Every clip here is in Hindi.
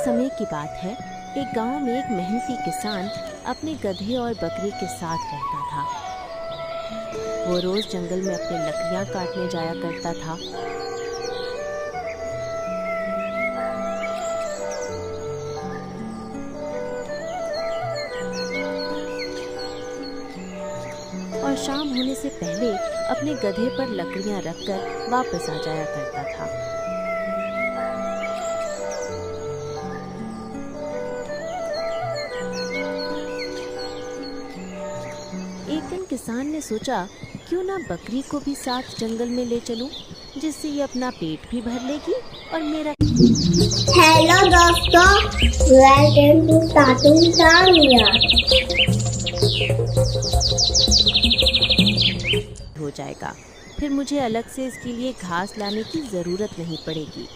समय की बात है, एक गांव में एक मेहनती किसान अपने गधे और बकरी के साथ रहता था। वो रोज जंगल में अपनी लकड़ियां काटने जाया करता था। और शाम होने से पहले अपने गधे पर लकड़ियां रखकर वापस आ जाया करता था। एक दिन किसान ने सोचा, क्यों ना बकरी को भी साथ जंगल में ले चलूं, जिससे ये अपना पेट भी भर लेगी और मेरा। हेलो दोस्तों, वेलकम टू कार्टून टाइम हो जाएगा। फिर मुझे अलग से इसके लिए घास लाने की जरूरत नहीं पड़ेगी।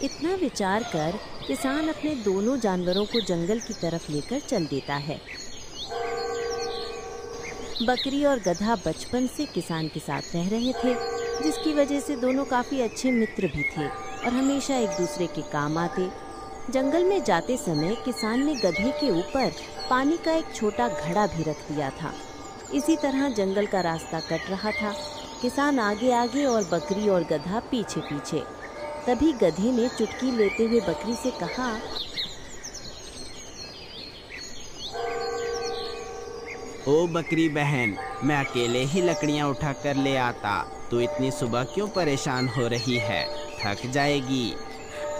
इतना विचार कर किसान अपने दोनों जानवरों को जंगल की तरफ लेकर चल देता है। बकरी और गधा बचपन से किसान के साथ रह रहे थे, जिसकी वजह से दोनों काफी अच्छे मित्र भी थे और हमेशा एक दूसरे के काम आते। जंगल में जाते समय किसान ने गधे के ऊपर पानी का एक छोटा घड़ा भी रख दिया था। इसी तरह जंगल का रास्ता कट रहा था, किसान आगे आगे और बकरी और गधा पीछे पीछे। तभी गधे ने चुटकी लेते हुए बकरी से कहा, ओ बकरी बहन, मैं अकेले ही लकड़ियाँ उठा कर ले आता, तू इतनी सुबह क्यों परेशान हो रही है? थक जाएगी।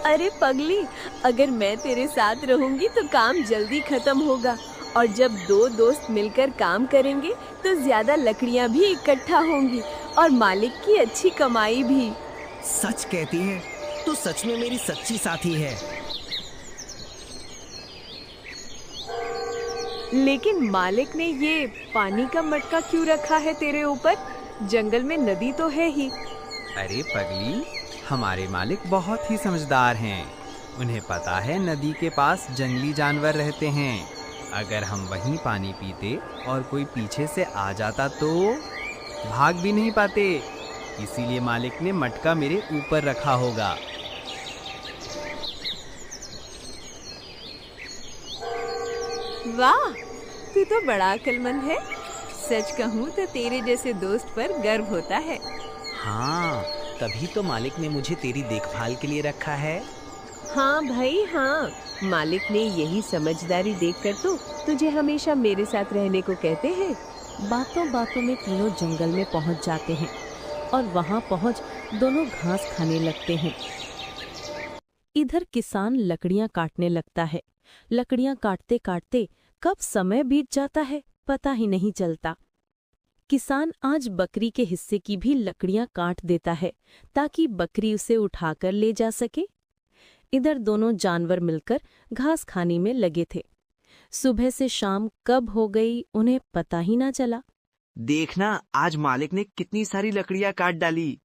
अरे पगली, अगर मैं तेरे साथ रहूंगी तो काम जल्दी खत्म होगा और जब दो दोस्त मिलकर काम करेंगे तो ज्यादा लकड़ियाँ भी इकट्ठा होंगी और मालिक की अच्छी कमाई भी। सच कहती है, तू सच में मेरी सच्ची साथी है। लेकिन मालिक ने ये पानी का मटका क्यों रखा है तेरे ऊपर? जंगल में नदी तो है ही। अरे पगली, हमारे मालिक बहुत ही समझदार हैं। उन्हें पता है नदी के पास जंगली जानवर रहते हैं। अगर हम वहीं पानी पीते और कोई पीछे से आ जाता तो भाग भी नहीं पाते। इसीलिए मालिक ने मटका मेरे ऊपर रखा होगा। वाह, तू तो बड़ा अक्लमंद है। सच कहूँ तो तेरे जैसे दोस्त पर गर्व होता है। हाँ, तभी तो मालिक ने मुझे तेरी देखभाल के लिए रखा है। हाँ भाई हाँ, मालिक ने यही समझदारी देखकर तो तुझे हमेशा मेरे साथ रहने को कहते हैं। बातों बातों में तीनों जंगल में पहुंच जाते हैं और वहां पहुंच दोनों घास खाने लगते हैं। इधर किसान लकड़ियां काटने लगता है। लकड़ियां काटते काटते कब समय बीत जाता है पता ही नहीं चलता। किसान आज बकरी के हिस्से की भी लकड़ियां काट देता है ताकि बकरी उसे उठाकर ले जा सके। इधर दोनों जानवर मिलकर घास खाने में लगे थे। सुबह से शाम कब हो गई उन्हें पता ही ना चला। देखना, आज मालिक ने कितनी सारी लकड़ियाँ काट डाली।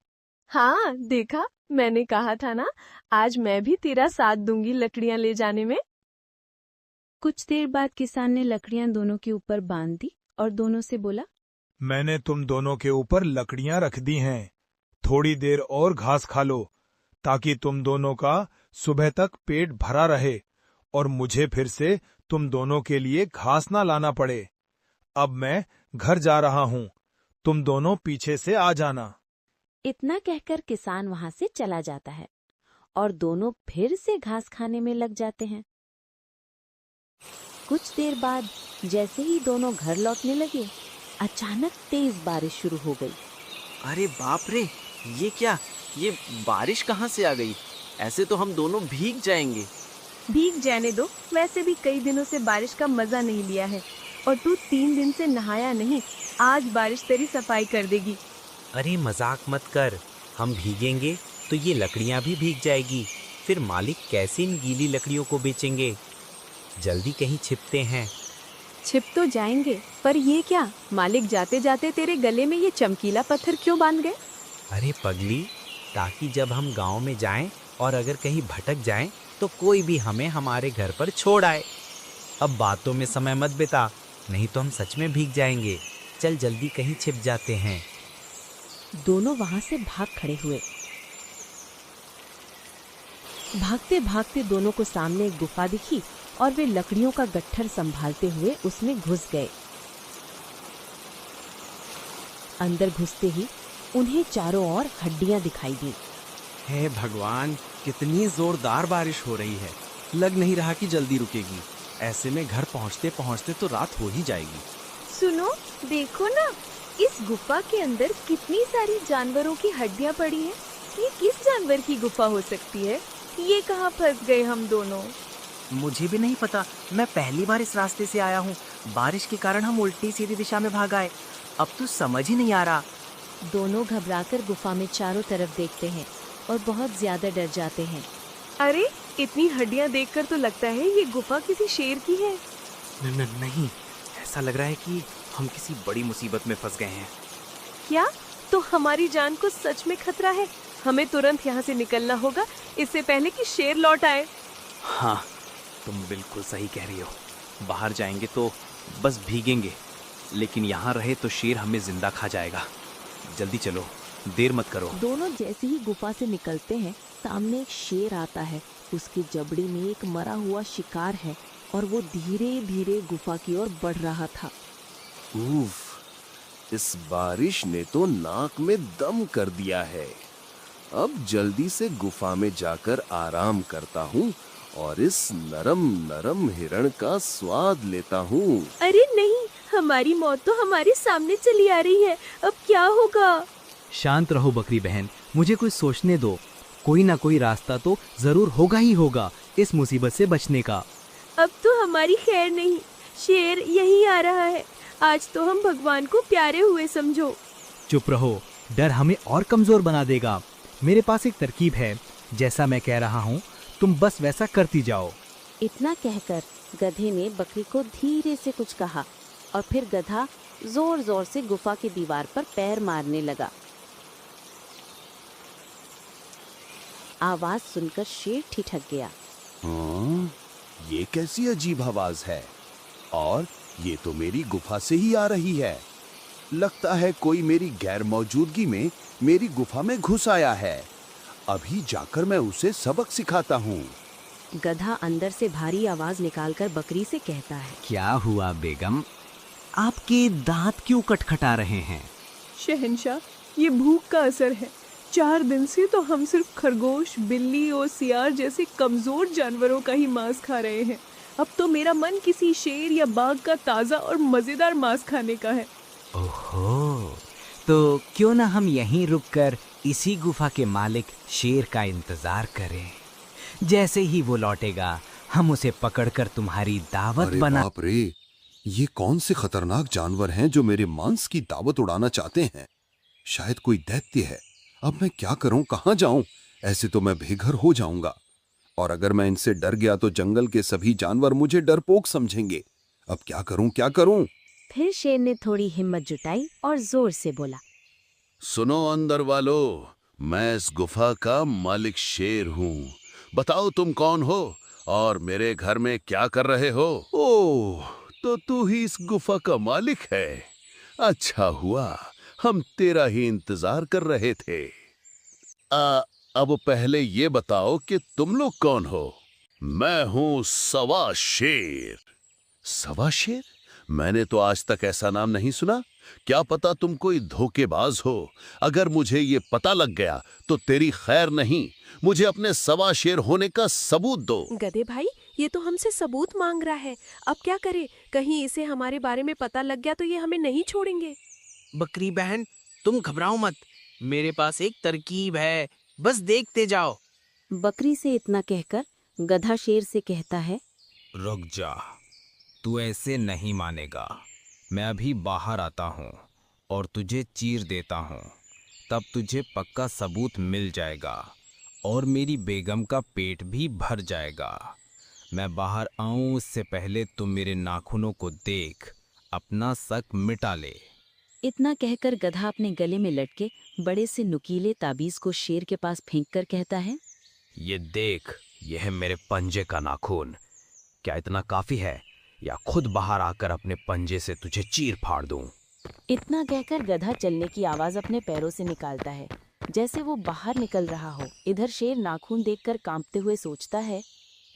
हाँ देखा, मैंने कहा था ना, आज मैं भी तेरा साथ दूंगी लकड़ियाँ ले जाने में। कुछ देर बाद किसान ने लकड़ियां दोनों के ऊपर बांध दी और दोनों से बोला, मैंने तुम दोनों के ऊपर लकड़ियां रख दी हैं। थोड़ी देर और घास खा लो ताकि तुम दोनों का सुबह तक पेट भरा रहे और मुझे फिर से तुम दोनों के लिए घास ना लाना पड़े। अब मैं घर जा रहा हूँ, तुम दोनों पीछे से आ जाना। इतना कहकर किसान वहां से चला जाता है और दोनों फिर से घास खाने में लग जाते हैं। कुछ देर बाद जैसे ही दोनों घर लौटने लगे, अचानक तेज बारिश शुरू हो गई। अरे बाप रे, ये क्या? ये बारिश कहाँ से आ गई? ऐसे तो हम दोनों भीग जाएंगे। भीग जाने दो, वैसे भी कई दिनों से बारिश का मजा नहीं लिया है और तू 3 दिन से नहाया नहीं। आज बारिश तेरी सफाई कर देगी। अरे मजाक मत कर, हम भीगेंगे तो ये लकड़ियाँ भी भीग जाएगी। फिर मालिक कैसे इन गीली लकड़ियों को बेचेंगे? जल्दी कहीं छिपते हैं। छिप तो जाएंगे, पर ये क्या? मालिक जाते जाते तेरे गले में ये चमकीला पत्थर क्यों बांध गए? अरे पगली, ताकि जब हम गांव में जाएं और अगर कहीं भटक जाएं तो कोई भी हमें हमारे घर पर छोड़ आए। अब बातों में समय मत बिता, नहीं तो हम सच में भीग जाएंगे। चल जल्दी कहीं छिप जाते हैं। दोनों वहां से भाग खड़े हुए। भागते भागते दोनों को सामने एक गुफा दिखी और वे लकड़ियों का गट्ठर संभालते हुए उसमें घुस गए। अंदर घुसते ही उन्हें चारों ओर हड्डियां दिखाई दी। हे भगवान, कितनी जोरदार बारिश हो रही है। लग नहीं रहा कि जल्दी रुकेगी। ऐसे में घर पहुंचते पहुंचते तो रात हो ही जाएगी। सुनो, देखो ना, इस गुफा के अंदर कितनी सारी जानवरों की हड्डियां पड़ी हैं। ये किस जानवर की गुफा हो सकती है? ये कहाँ फंस गए हम दोनों? मुझे भी नहीं पता। मैं पहली बार इस रास्ते से आया हूँ। बारिश के कारण हम उल्टी सीधी दिशा में भाग आए। अब तो समझ ही नहीं आ रहा। दोनों घबराकर गुफा में चारों तरफ देखते हैं और बहुत ज्यादा डर जाते हैं। अरे, इतनी हड्डियां देखकर तो लगता है ये गुफा किसी शेर की है। नहीं, ऐसा लग रहा है कि हम किसी बड़ी मुसीबत में फंस गए हैं। क्या? तो हमारी जान को सच में खतरा है। हमें तुरंत यहाँ से निकलना होगा, इससे पहले कि शेर लौट आए। हाँ, तुम बिल्कुल सही कह रही हो। बाहर जाएंगे तो बस भीगेंगे, लेकिन यहाँ रहे तो शेर हमें जिंदा खा जाएगा। जल्दी चलो, देर मत करो। दोनों जैसे ही गुफा से निकलते हैं, सामने एक शेर आता है। उसकी जबड़ी में एक मरा हुआ शिकार है और वो धीरे धीरे गुफा की ओर बढ़ रहा था। उफ, इस बारिश ने तो नाक में दम कर दिया है। अब जल्दी से गुफा में जाकर आराम करता हूँ और इस नरम नरम हिरण का स्वाद लेता हूँ। अरे नहीं, हमारी मौत तो हमारे सामने चली आ रही है। अब क्या होगा? शांत रहो बकरी बहन, मुझे कुछ सोचने दो। कोई ना कोई रास्ता तो जरूर होगा ही होगा इस मुसीबत से बचने का। अब तो हमारी खैर नहीं, शेर यहीं आ रहा है। आज तो हम भगवान को प्यारे हुए समझो। चुप रहो, डर हमें और कमजोर बना देगा। मेरे पास एक तरकीब है, जैसा मैं कह रहा हूँ तुम बस वैसा करती जाओ। इतना कहकर गधे ने बकरी को धीरे से कुछ कहा और फिर गधा जोर जोर से गुफा की दीवार पर पैर मारने लगा। आवाज सुनकर शेर ठिठक गया। हाँ, ये कैसी अजीब आवाज है? और ये तो मेरी गुफा से ही आ रही है। लगता है कोई मेरी गैर मौजूदगी में मेरी गुफा में घुस आया है। अभी जाकर मैं उसे सबक सिखाता हूँ। गधा अंदर से भारी आवाज निकालकर बकरी से कहता है। क्या हुआ बेगम, आपके दांत क्यों खटखटा रहे हैं? शहंशाह, ये भूख का असर है। 4 दिन से तो हम सिर्फ खरगोश, बिल्ली और सियार जैसे कमजोर जानवरों का ही मांस खा रहे हैं। अब तो मेरा मन किसी शेर या बाघ का ताजा और मजेदार मांस खाने का है। ओहो, तो क्यों ना हम यहीं रुककर इसी गुफा के मालिक शेर का इंतजार करें। जैसे ही वो लौटेगा हम उसे पकड़कर तुम्हारी दावत अरे बना। बाप रे, ये कौन से खतरनाक जानवर हैं जो मेरे मांस की दावत उड़ाना चाहते हैं? शायद कोई दैत्य है। अब मैं क्या करूं, कहां जाऊं? ऐसे तो मैं बेघर हो जाऊंगा, और अगर मैं इनसे डर गया तो जंगल के सभी जानवर मुझे डरपोक समझेंगे। अब क्या करूं, क्या करूं? फिर शेर ने थोड़ी हिम्मत जुटाई और जोर से बोला। सुनो अंदर वालों, मैं इस गुफा का मालिक शेर हूँ। बताओ तुम कौन हो और मेरे घर में क्या कर रहे हो? ओह, तो तू ही इस गुफा का मालिक है। अच्छा हुआ, हम तेरा ही इंतजार कर रहे थे। अब पहले ये बताओ कि तुम लोग कौन हो? मैं हूँ सवा शेर। सवा शेर? मैंने तो आज तक ऐसा नाम नहीं सुना। क्या पता तुम कोई धोखेबाज हो। अगर मुझे ये पता लग गया तो तेरी खैर नहीं। मुझे अपने सवा शेर होने का सबूत दो। गधे भाई, ये तो हमसे सबूत मांग रहा है। अब क्या करे? कहीं इसे हमारे बारे में पता लग गया तो ये हमें नहीं छोड़ेंगे। बकरी बहन, तुम घबराओ मत। मेरे पास एक तरकीब है, बस देखते जाओ। बकरी से इतना कहकर गधा शेर से कहता है। रुक जा, तू ऐसे नहीं मानेगा। मैं अभी बाहर आता हूँ और तुझे चीर देता हूँ, तब तुझे पक्का सबूत मिल जाएगा और मेरी बेगम का पेट भी भर जाएगा। मैं बाहर आऊँ उससे पहले तुम मेरे नाखूनों को देख अपना शक मिटा ले। इतना कहकर गधा अपने गले में लटके बड़े से नुकीले ताबीज को शेर के पास फेंक कर कहता है। ये देख, यह है मेरे पंजे का नाखून। क्या इतना काफी है या खुद बाहर आकर अपने पंजे से तुझे चीर फाड़ दूं? इतना कहकर गधा चलने की आवाज अपने पैरों से निकालता है। जैसे वो बाहर निकल रहा हो। इधर शेर नाखून देखकर कांपते हुए सोचता है,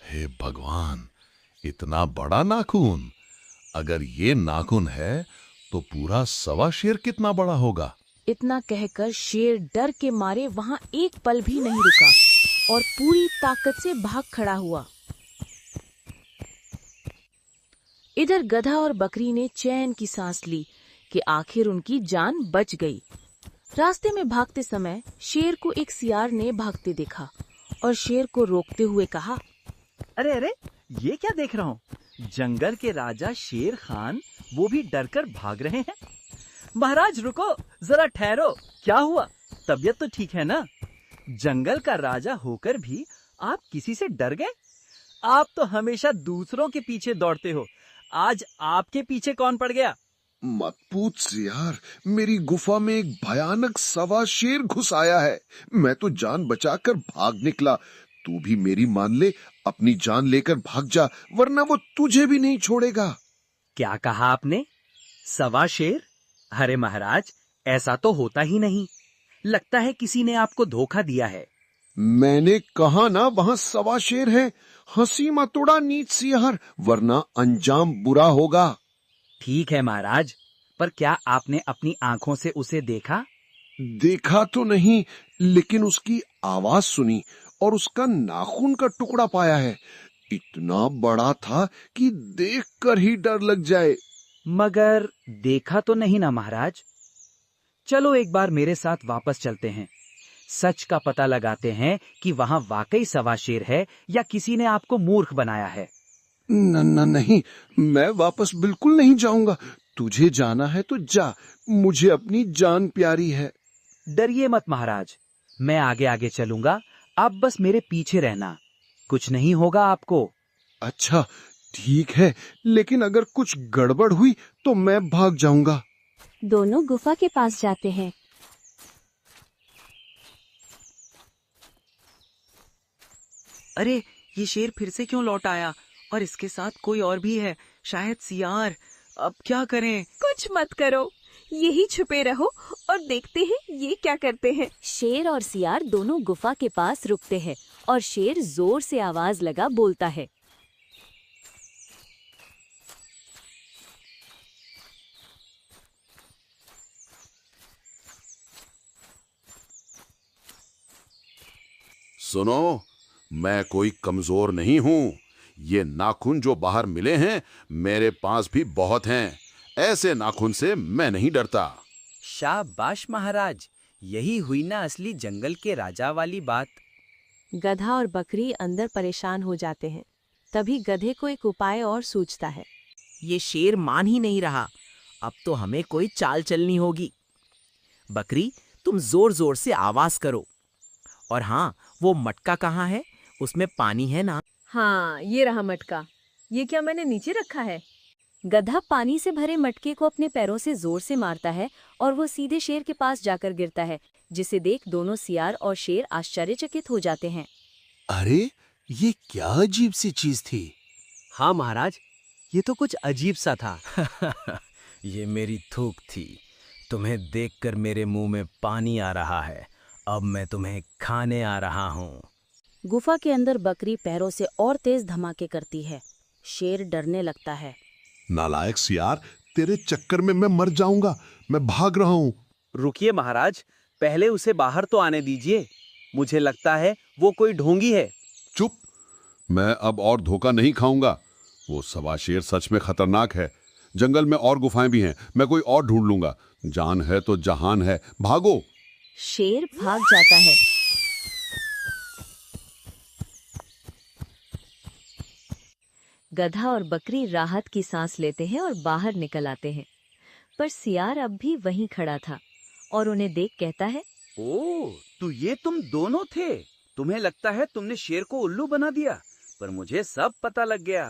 हे भगवान, इतना बड़ा नाखून! अगर ये नाखून है तो पूरा 1.25 शेर कितना बड़ा होगा। इतना कहकर शेर डर के मारे वहां एक पल भी नहीं रुका और पूरी ताकत से भाग खड़ा हुआ। इधर गधा और बकरी ने चैन की सांस ली कि आखिर उनकी जान बच गई। रास्ते में भागते समय शेर को एक सियार ने भागते देखा और शेर को रोकते हुए कहा, अरे अरे, ये क्या देख रहा हूँ? जंगल के राजा शेर खान वो भी डरकर भाग रहे हैं। महाराज रुको, जरा ठहरो, क्या हुआ? तबीयत तो ठीक है ना? जंगल का राजा होकर भी आप किसी से डर गए? आप तो हमेशा दूसरों के पीछे दौड़ते हो, आज आपके पीछे कौन पड़ गया? मत पूछ यार, मेरी गुफा में एक भयानक 1.25 शेर घुस आया है। मैं तो जान बचाकर भाग निकला। तू भी मेरी मान ले, अपनी जान लेकर भाग जा, वरना वो तुझे भी नहीं छोड़ेगा। क्या कहा आपने? 1.25 शेर? अरे महाराज, ऐसा तो होता ही नहीं। लगता है किसी ने आपको धोखा दिया है। मैंने कहा ना, वहां 1.25 शेर है। हंसी मत उड़ा नीच सियार, वरना अंजाम बुरा होगा। ठीक है महाराज, पर क्या आपने अपनी आंखों से उसे देखा? देखा तो नहीं, लेकिन उसकी आवाज सुनी और उसका नाखून का टुकड़ा पाया है। इतना बड़ा था कि देखकर ही डर लग जाए। मगर देखा तो नहीं ना महाराज। चलो एक बार मेरे साथ वापस चलते हैं, सच का पता लगाते हैं कि वहां वाकई 1.25 शेर है या किसी ने आपको मूर्ख बनाया है। नहीं, मैं वापस बिल्कुल नहीं जाऊंगा। तुझे जाना है तो जा, मुझे अपनी जान प्यारी है। डरिए मत महाराज, मैं आगे आगे चलूंगा, आप बस मेरे पीछे रहना, कुछ नहीं होगा आपको। अच्छा ठीक है, लेकिन अगर कुछ गड़बड़ हुई तो मैं भाग जाऊंगा। दोनों गुफा के पास जाते हैं। अरे, ये शेर फिर से क्यों लौट आया? और इसके साथ कोई और भी है, शायद सियार। अब क्या करें? कुछ मत करो, यही छुपे रहो और देखते हैं ये क्या करते हैं। शेर और सियार दोनों गुफा के पास रुकते हैं और शेर जोर से आवाज लगा बोलता है, सुनो, मैं कोई कमजोर नहीं हूं। ये नाखून जो बाहर मिले हैं, मेरे पास भी बहुत हैं। ऐसे नाखून से मैं नहीं डरता। शाबाश महाराज, यही हुई ना असली जंगल के राजा वाली बात। गधा और बकरी अंदर परेशान हो जाते हैं। तभी गधे को एक उपाय और सूझता है। ये शेर मान ही नहीं रहा, अब तो हमें कोई चाल चलनी होगी। बकरी, तुम जोर जोर से आवाज करो। और हाँ, वो मटका कहाँ है? उसमें पानी है ना? हाँ, ये रहा मटका। ये क्या मैंने नीचे रखा है? गधा पानी से भरे मटके को अपने पैरों से जोर से मारता है और वो सीधे शेर के पास जाकर गिरता है, जिसे देख दोनों सियार और शेर आश्चर्यचकित हो जाते हैं। अरे, ये क्या अजीब सी चीज थी। हाँ महाराज, ये तो कुछ अजीब सा था। ये मेरी थूक थी। तुम्हें देखकर मेरे मुंह में पानी आ रहा है। अब मैं तुम्हें खाने आ रहा हूँ। गुफा के अंदर बकरी पैरों से और तेज धमाके करती है। शेर डरने लगता है। नालायक सियार, तेरे चक्कर में मैं मर जाऊंगा। मैं भाग रहा हूँ। रुकिए महाराज, पहले उसे बाहर तो आने दीजिए। मुझे लगता है वो कोई ढोंगी है। चुप, मैं अब और धोखा नहीं खाऊंगा। वो 1.25 शेर सच में खतरनाक है। जंगल में और गुफाएं भी हैं, मैं कोई और ढूंढ लूंगा। जान है तो जहान है, भागो। शेर भाग जाता है। गधा और बकरी राहत की सांस लेते हैं और बाहर निकल आते हैं, पर सियार अब भी वहीं खड़ा था और उन्हें देख कहता है, ओह, तो ये तुम दोनों थे। तुम्हें लगता है तुमने शेर को उल्लू बना दिया, पर मुझे सब पता लग गया।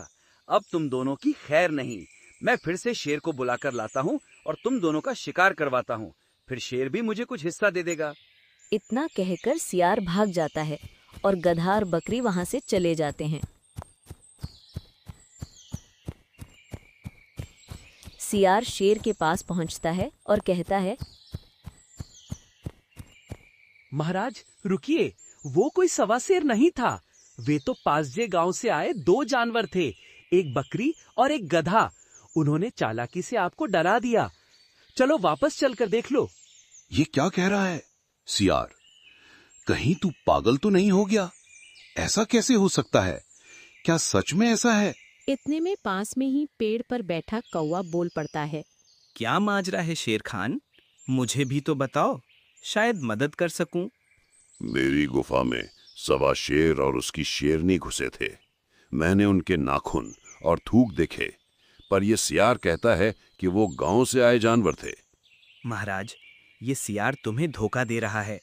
अब तुम दोनों की खैर नहीं। मैं फिर से शेर को बुलाकर लाता हूँ और तुम दोनों का शिकार करवाता हूँ। फिर शेर भी मुझे कुछ हिस्सा दे देगा। इतना कहकर सियार भाग जाता है और गधा और बकरी वहां से चले जाते हैं। सियार शेर के पास पहुंचता है और कहता है, महाराज रुकिए, वो कोई सवा शेर नहीं था। वे तो पासजे गांव से आए 2 जानवर थे, एक बकरी और एक गधा। उन्होंने चालाकी से आपको डरा दिया। चलो वापस चलकर देख लो। ये क्या कह रहा है सियार? कहीं तू पागल तो नहीं हो गया? ऐसा कैसे हो सकता है? क्या सच में ऐसा है? इतने में पास में ही पेड़ पर बैठा कौवा बोल पड़ता है। क्या माजरा है शेर खान? मुझे भी तो बताओ, शायद मदद कर सकूं। मेरी गुफा में सवा शेर और उसकी शेरनी घुसे थे। मैंने उनके नाखून और थूक देखे, पर यह सियार कहता है कि वो गांव से आए जानवर थे। महाराज, ये सियार तुम्हें धोखा दे रहा है।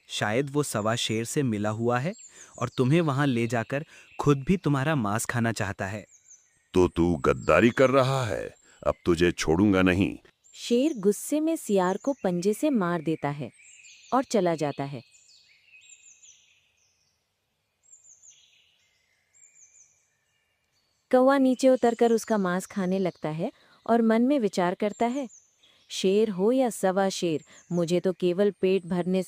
शायद वो सवा शेर से मिला हुआ है और तुम्हें वहां ले जाकर खुद भी तुम्हारा मांस खाना चाहता है। तो तू गद्दारी कर रहा है, अब तुझे छोड़ूंगा नहीं। शेर गुस्से में सियार को पंजे से मार देता है और चला जाता है। कौवा नीचे उतरकर उसका मांस खाने लगता है और मन में विचार करता है, शेर हो या सवा शेर, मुझे तो केवल पेट भरने